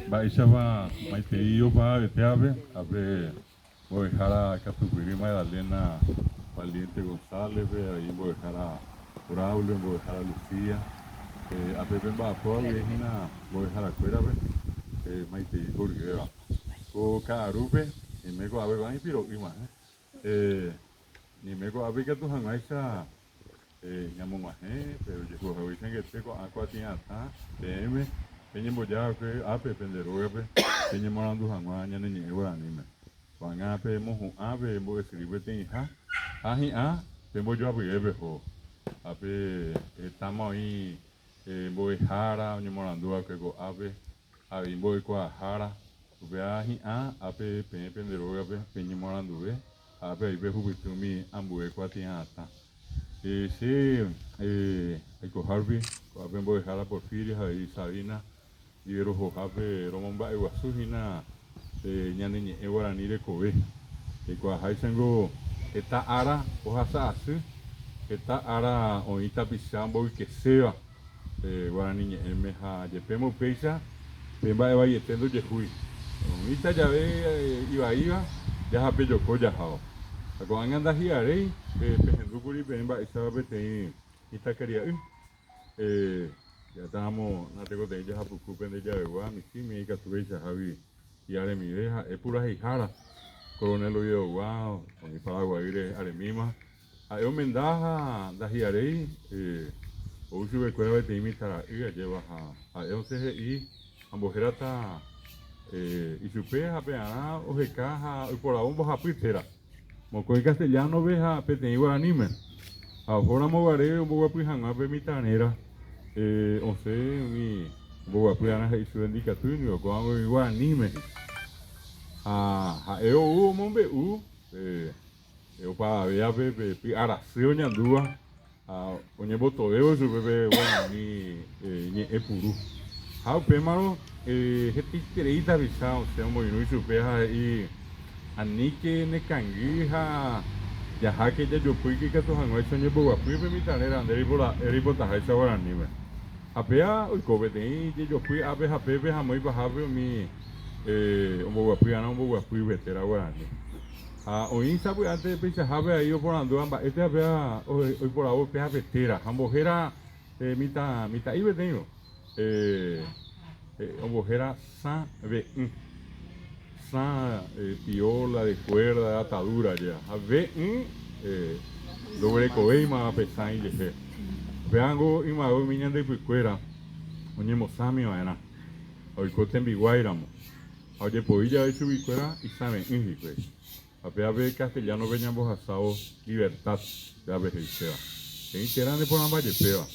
Baixaba maiteio para veteave, abre voy dejar a Catupirí Magdalena Valiente González, ahí voy dejar a Braulio, voy dejar a Lucía, a Pepe Mbapoa, voy dejar a Cuera, maiteio Jorge, o Carupe, y me go a ver, van y piro, y más, ni me go a ver que tu jangaisa, ñamo más, pero yo cojo, dicen que te co a cuatina, PM, peña boya, que ape, pendero, peña morando jangaña, ni igual anime. Van a pe mojo a pe mo escribe ten ha hi a pe mo yo ape ho ape estamos ahí mo jara ni morando a que go ape ahí mo ko jara ve a hi a ape pe pendero ape pe ni morando ve ape aí ve hubitu mi ambu e ko tinha ta se aí ko harvey ko ape mo jara porfiria aí sabina y ero ho ape romomba e wasuhina ñane ñe guarani de kobe e kwa haisengo eta ara ohasa asu eta ara oita pisambo que sea guarani ñe meja yepemo peisa pemba eva yetendo yehui oita ya ve iba ya hape yoko ya hao ako anda hiarei pejendukuri pemba esa bete ita quería ya estamos na tego de ya hapu pende ya wa mi kimi ka tuveisa havi yare mi deja es pura hijara coronel oído wow con mi paraguay aremima a eu mendaja da hiarei o uso de cueva de imitar y lleva a eu CGI ambojera ta y supe a peana o de caja por la bomba japitera moco en castellano veja pete igual anime ahora mo gare mo va pijan a mitanera o sea mi boa piana y su indicación o con igual anime eu mombe eu para ver pe araseo nyandua onye boto eu su bebe bueno ni epuru ha pe maro heti tereita bisa o sea mo inu su pe ha i anike ne kangi ha ya ha que ya yo fui que to hango eso nye boa fui pe mi tanera eri bota ha esa hora ni me apea o cobete yo fui a ver ha pepe ha moi ba mi un boguapiana un boguapi vetera guarani hoy sabe antes de pensar habe ahí por ando amba este había hoy por ahora peja vetera ambojera mita ibe tengo ambojera sa ve sa piola de cuerda de atadura ya habe doble coima pesar y je veango y mago miñan de picuera oñe mosami vaina hoy coten biguairamo. Oye, pues ya he subido y saben, a ver castellano veníamos asado libertad, ya ves el sea. En que eran de por la valle peba.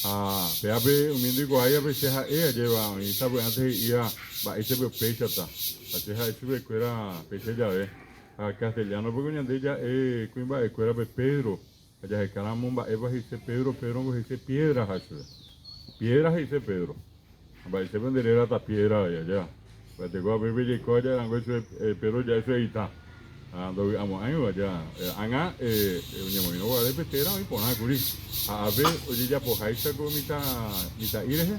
A ver, un mendigo ahí a veces ella lleva, y sabe antes iba, va ese veo pecha ta. A teja ese veo que era pecha ya ve. A castellano porque ni de ella cuimba de cuera de Pedro. Allá se caramba, Eva dice Pedro dice piedras, piedras dice Pedro. Va ese venderera hasta piedra allá. Pues te voy a ver y coya, algo eso pero ya eso ahí está. Ando amo año ya. Anga un no va a repetir a mí por nada curi. A ver, oye ya pues ahí está con mita ireje.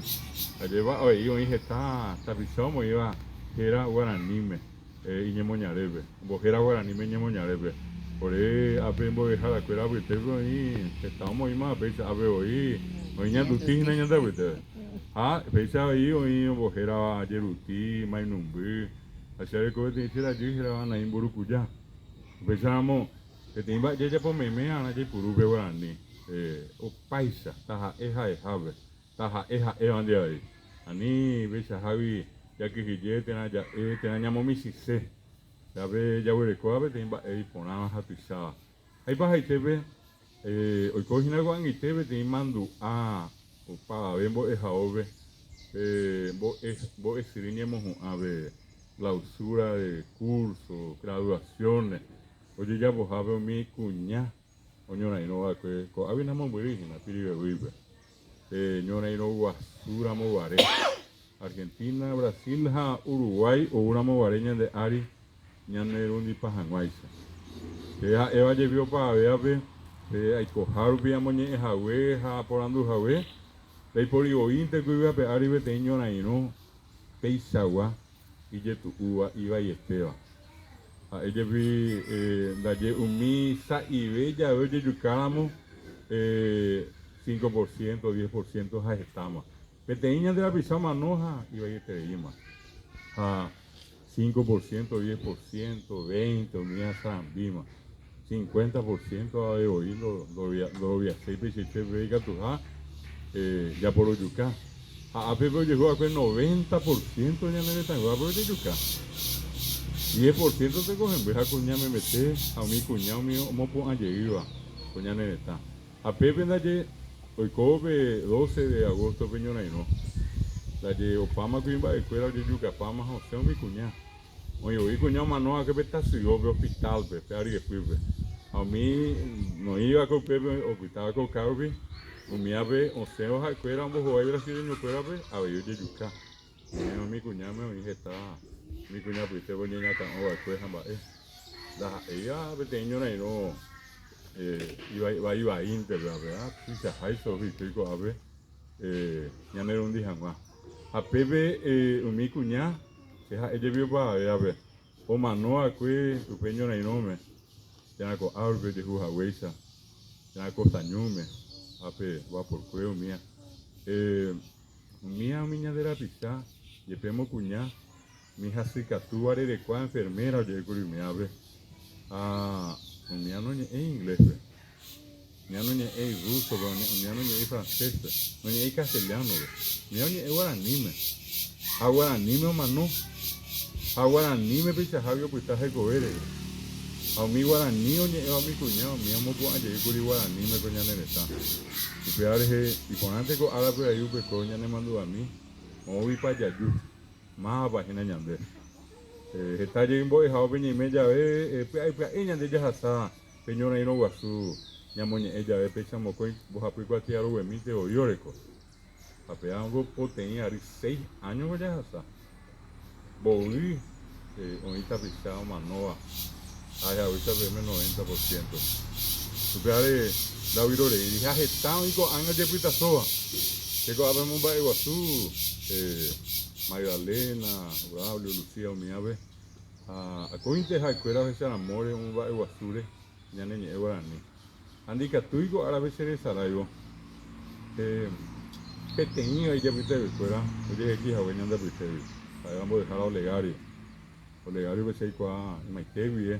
Allá va, oye yo dije está pisamos iba era guaranime y ñemoñarebe. Bojera guaranime ñemoñarebe. Por ahí a ver voy a dejar la cuera pero ahí estamos ahí más a ver hoy hoy ya tu tía ya anda pensaba ahí hoy bojera jeruti mainumbe hacia el cohete dice la gente van a ir burucuya pensábamos que te iba ya por meme a la que puru bebrani o paisa taja eja ejave taja eja evan de ahí ani besa javi ya que hije te llamo mi sise ya ve ya huele coave te iba ahí ponamos a pisar ahí baja y te ve hoy cogina guan y te ve te mando opa vemos esa ove vos escribimos a ver la usura de cursos, graduaciones. Oye ya vos habe mi cuña, oñora y no va que había una mamá virgen, pide vive. Ñora y no basura movaré. Argentina, Brasil, Uruguay o una movareña de Ari, ñane rundi pajanguaisa. Eva llevó para ver hay cojar bien moñe jawe, por andu jawe. por inte que iba a pegar y veteño ahí no peisagua y je tu uva iba y esteba. A ella vi dalle umisa y bella oye yucáramo 5%, 10% ja estamos. Veteña de la pisama manoja iba y te ima. A 5%, 10%, 20%, mía sambima. 50% de hoy lo vi a 6 pesos vega tu ja ya por Oyucá. A Pepe llegó a ver 90% ya no tan guapo de Yucá. 10% te cogen, ves a cuñar me mete a mi cuñado mío, mo pon a llegar, cuñar neta. A Pepe dalle hoy cobe 12 de agosto peñona y no. Dalle opama que iba a escuela de Yucá, pama José mi cuñado. Oye, hoy cuñado mano a que peta si yo veo hospital, Pepe, ari que fui, a mí no iba con Pepe, hospital con Carby. Mi ave, o sea, ojalá que éramos hoy brasileños, pero a ver, yo de Yucá. Mi cuñada me dije, está, mi cuñada, pues, te voy a niña tan, o después, ella, pequeño, no, iba inter, ¿verdad? Si se hay, sobre el a ver, ya no era un día más. A Pepe, mi cuñada, ella vio para ver, o manoa, que, tu peño, no me, ya no, árbol de Jujahuesa, ya no, Sañume. Ape va por cuello mía. Miña de la pizza, y pemo cuñá, mi hija cicatú are de cuá enfermera, oye, curi me abre. Mía no es inglés, mía no es ruso, mía no es francés, no es castellano, mía no es guaraní, a guaraní me mano, a guaraní me picha javio pues está de coger. A mi guaraní oye, a mi cuñado, mi amo pues ayer curi guaraní me coña nereta. Y peare y ponante con ala pues ahí pues coña ne mandó a mí. Movi para yayu. Más página ñande. Está allí en boy jao peñi me ya ve pues ella de ya hasta peñona y no guasu. Ñamoñe ella ve pecha mocoy vos a pues cualquier algo en mí te oyoreco. A peango potencia ari 6 años ya hasta. Bovi ahorita pisado manoa. Ay, ahorita veme 90%. Supere la virole y dije agitado y con años de pita soa. Que con habemos va Iguazú, Magdalena, Braulio, Lucía, mi ave. A cointe ja escuela a veces amores un va Iguazú, ya ne guaraní. Andi que tú y ahora veces de Sarajevo. Que tenía ella pita de escuela, oye aquí javeña anda pita. Ahí vamos a dejar a Olegario. Olegario que se igual en Maitevi,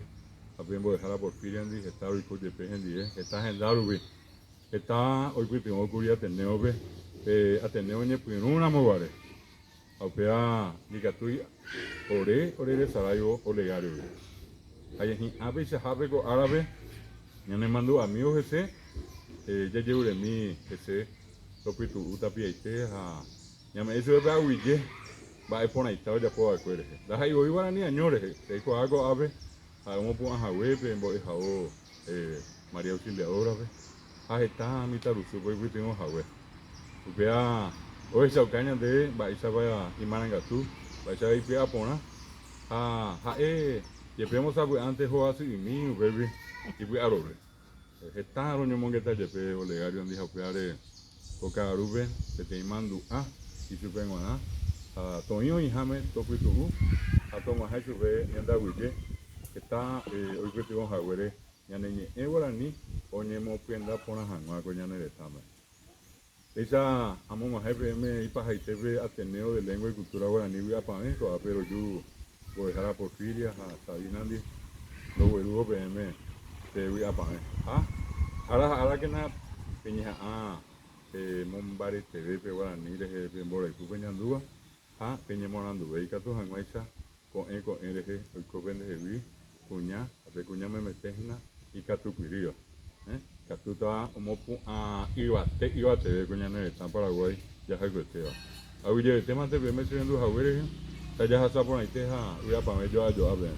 Apenas dejar a Porfiria en está hoy con DPG está en Darwin. Está hoy que tengo que ir a Ateneo, Ateneo en el una mogare. Aupea, diga tú, ore de Sarajevo, Olegario. Ahí en Abe se jabe con árabe, ya me mandó amigos ese, ya llevo de mí ese, lo que tú utapia y te, ya me hizo de Aguille, va a poner ahí, ya puedo acuerdo. Las hay hoy van a ni añores, te digo algo abe. Vamos a Jahué, en Bojao, María Auxiliadora, está mi tarusu, pues tengo Jahué. Vea, hoy se ocaña de Baiza vaya y Marangatú, Baiza y Pia Pona. Llevemos antes o así, mi baby, y fui a roble. Está roño mongueta, llevé Olegario, andi a peare, toca a Rubén, que te mando y su vengo a Toño y Jame, toco y tu, a Tomás y su ve, y anda huille. Está hoy que tengo jaguere ya ne guaraní o ñemo pienda pona jangua con ya ne tama esa amo más jefe me y para jefe Ateneo de Lengua y Cultura Guaraní voy a pagar pero yo voy a dejar a Porfiria a Sabinandi lo vuelvo PM te voy a pagar ahora que nada peña Mombari TV Guaraní de jefe Mora y tu peña andúa peña morando y cato jangua esa con RG el coven de Jeví cuña, a cuña me metesna y catuquiría. Catuta como iba te cuña ne está Paraguay ya hay que te va. A oye, el tema te me estoy viendo jagueres, ya hasta por ahí te voy a poner yo a ver.